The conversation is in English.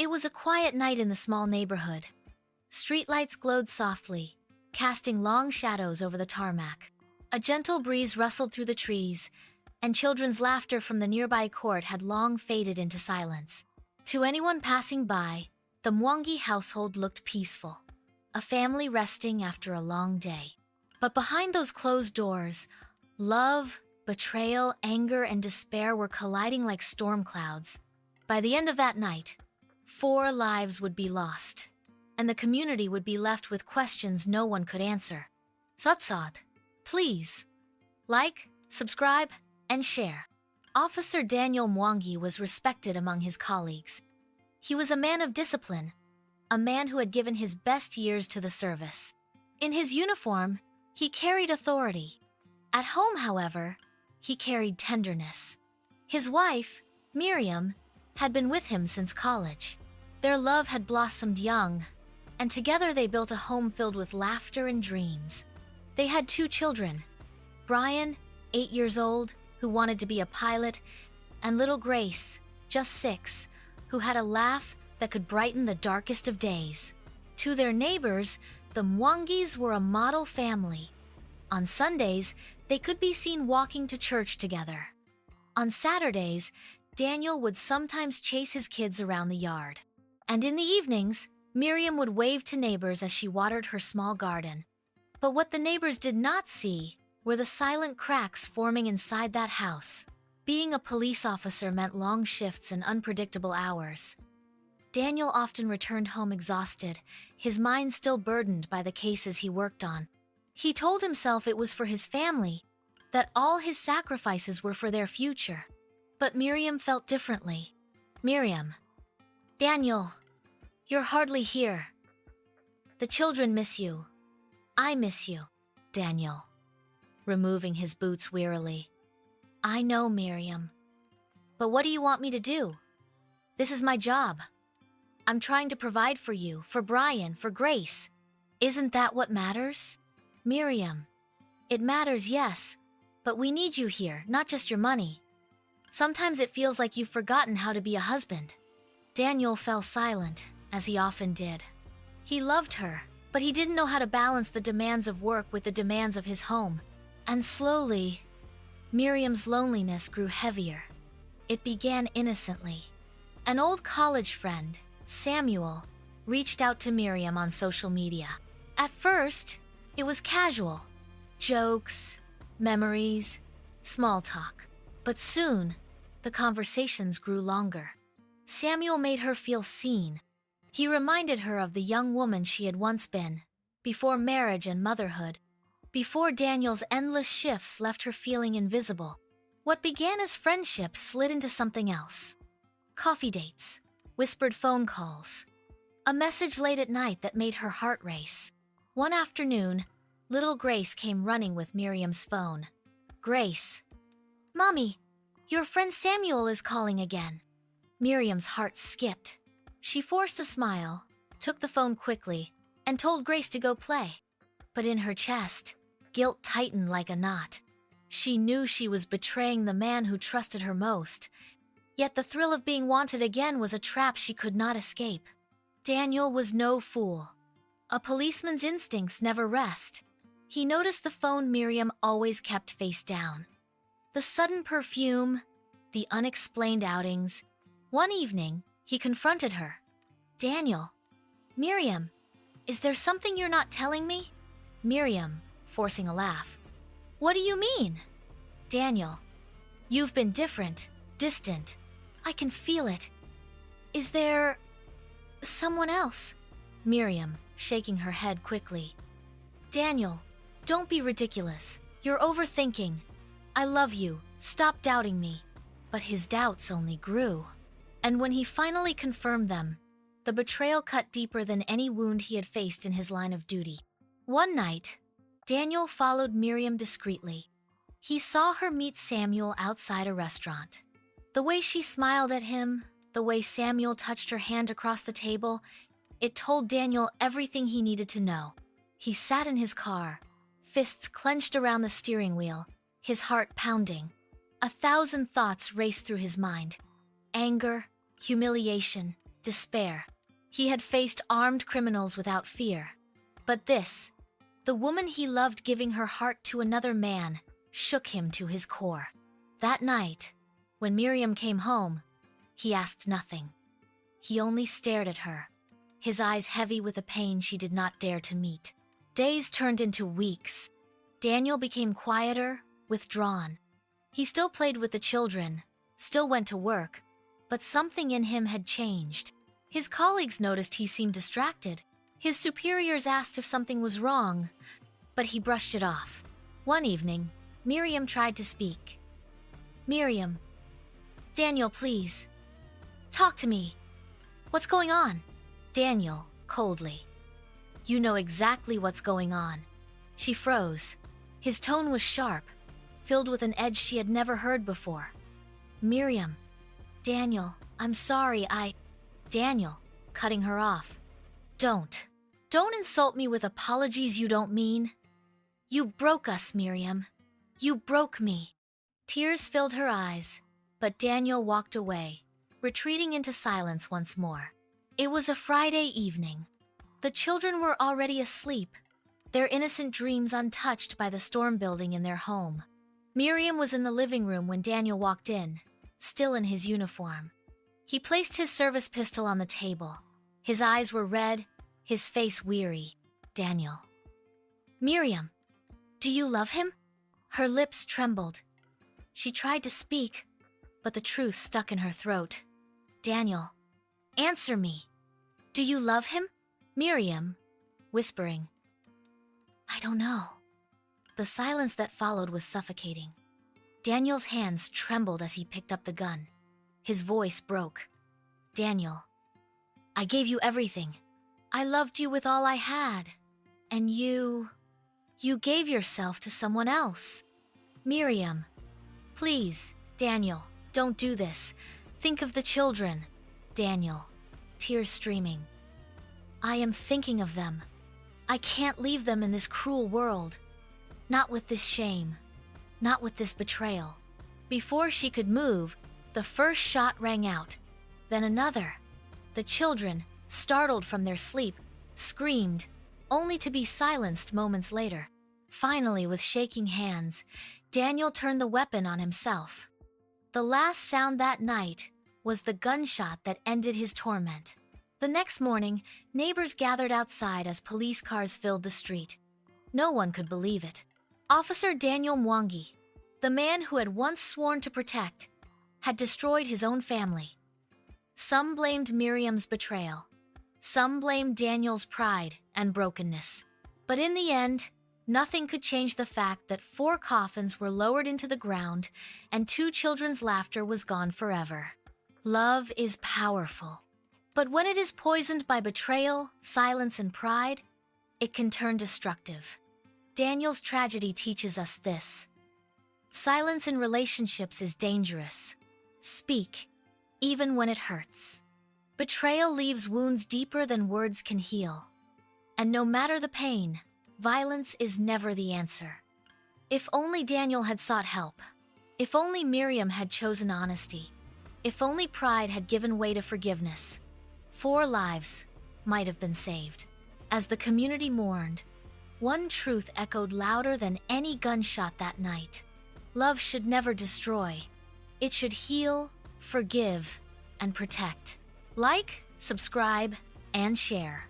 It was a quiet night in the small neighborhood. Streetlights glowed softly, casting long shadows over the tarmac. A gentle breeze rustled through the trees, and children's laughter from the nearby court had long faded into silence. To anyone passing by, the Mwangi household looked peaceful, a family resting after a long day. But behind those closed doors, love, betrayal, anger, and despair were colliding like storm clouds. By the end of that night, 4 lives would be lost, and the community would be left with questions no one could answer. Satsad, please like, subscribe, and share. Officer Daniel Mwangi was respected among his colleagues. He was a man of discipline, a man who had given his best years to the service. In his uniform, he carried authority. At home, however, he carried tenderness. His wife, Miriam, had been with him since college. Their love had blossomed young, and together they built a home filled with laughter and dreams. They had 2 children, Brian, 8 years old, who wanted to be a pilot, and little Grace, just 6, who had a laugh that could brighten the darkest of days. To their neighbors, the Mwangis were a model family. On Sundays, they could be seen walking to church together. On Saturdays, Daniel would sometimes chase his kids around the yard. And in the evenings, Miriam would wave to neighbors as she watered her small garden. But what the neighbors did not see were the silent cracks forming inside that house. Being a police officer meant long shifts and unpredictable hours. Daniel often returned home exhausted, his mind still burdened by the cases he worked on. He told himself it was for his family, that all his sacrifices were for their future. But Miriam felt differently. Miriam, Daniel, you're hardly here. The children miss you. I miss you, Daniel, removing his boots wearily. I know, Miriam. But what do you want me to do? This is my job. I'm trying to provide for you, for Brian, for Grace. Isn't that what matters? Miriam, it matters, yes, but we need you here, not just your money. Sometimes it feels like you've forgotten how to be a husband. Daniel fell silent, as he often did. He loved her, but he didn't know how to balance the demands of work with the demands of his home. And slowly, Miriam's loneliness grew heavier. It began innocently. An old college friend, Samuel, reached out to Miriam on social media. At first, it was casual. Jokes, memories, small talk. But soon, the conversations grew longer. Samuel made her feel seen. He reminded her of the young woman she had once been, before marriage and motherhood, before Daniel's endless shifts left her feeling invisible. What began as friendship slid into something else. Coffee dates, whispered phone calls, a message late at night that made her heart race. One afternoon, little Grace came running with Miriam's phone. Grace, Mommy, your friend Samuel is calling again. Miriam's heart skipped. She forced a smile, took the phone quickly, and told Grace to go play. But in her chest, guilt tightened like a knot. She knew she was betraying the man who trusted her most. Yet the thrill of being wanted again was a trap she could not escape. Daniel was no fool. A policeman's instincts never rest. He noticed the phone Miriam always kept face down. The sudden perfume, the unexplained outings. One evening, he confronted her. Daniel, Miriam, is there something you're not telling me? Miriam, forcing a laugh. What do you mean? Daniel, you've been different, distant. I can feel it. Is there someone else? Miriam, shaking her head quickly. Daniel, don't be ridiculous. You're overthinking. I love you. Stop doubting me. But his doubts only grew. And when he finally confirmed them, the betrayal cut deeper than any wound he had faced in his line of duty. One night, Daniel followed Miriam discreetly. He saw her meet Samuel outside a restaurant. The way she smiled at him, the way Samuel touched her hand across the table, it told Daniel everything he needed to know. He sat in his car, fists clenched around the steering wheel, his heart pounding. 1,000 thoughts raced through his mind. Anger, humiliation, despair. He had faced armed criminals without fear. But this, the woman he loved giving her heart to another man, shook him to his core. That night, when Miriam came home, he asked nothing. He only stared at her, his eyes heavy with a pain she did not dare to meet. Days turned into weeks. Daniel became quieter, withdrawn. He still played with the children, still went to work, but something in him had changed. His colleagues noticed he seemed distracted. His superiors asked if something was wrong, but he brushed it off. One evening, Miriam tried to speak. "Miriam, Daniel, please. Talk to me. What's going on?" Daniel, coldly. "You know exactly what's going on." She froze. His tone was sharp, filled with an edge she had never heard before. "Miriam, Daniel, I'm sorry, Daniel, cutting her off. Don't insult me with apologies you don't mean. You broke us, Miriam. You broke me." Tears filled her eyes, but Daniel walked away, retreating into silence once more. It was a Friday evening. The children were already asleep, their innocent dreams untouched by the storm building in their home. Miriam was in the living room when Daniel walked in, still in his uniform. He placed his service pistol on the table. His eyes were red, his face weary. "Daniel." "Miriam, do you love him?" Her lips trembled. She tried to speak, but the truth stuck in her throat. "Daniel, answer me. Do you love him?" Miriam, whispering, "I don't know." The silence that followed was suffocating. Daniel's hands trembled as he picked up the gun. His voice broke. "Daniel, I gave you everything. I loved you with all I had. And you gave yourself to someone else." "Miriam, please, Daniel, don't do this. Think of the children." Daniel, tears streaming. "I am thinking of them. I can't leave them in this cruel world. Not with this shame. Not with this betrayal." Before she could move, the first shot rang out, then another. The children, startled from their sleep, screamed, only to be silenced moments later. Finally, with shaking hands, Daniel turned the weapon on himself. The last sound that night was the gunshot that ended his torment. The next morning, neighbors gathered outside as police cars filled the street. No one could believe it. Officer Daniel Mwangi, the man who had once sworn to protect, had destroyed his own family. Some blamed Miriam's betrayal. Some blamed Daniel's pride and brokenness. But in the end, nothing could change the fact that 4 coffins were lowered into the ground and 2 children's laughter was gone forever. Love is powerful. But when it is poisoned by betrayal, silence, and pride, it can turn destructive. Daniel's tragedy teaches us this. Silence in relationships is dangerous. Speak, even when it hurts. Betrayal leaves wounds deeper than words can heal. And no matter the pain, violence is never the answer. If only Daniel had sought help. If only Miriam had chosen honesty. If only pride had given way to forgiveness. 4 lives might have been saved. As the community mourned, one truth echoed louder than any gunshot that night. Love should never destroy. It should heal, forgive, and protect. Like, subscribe, and share.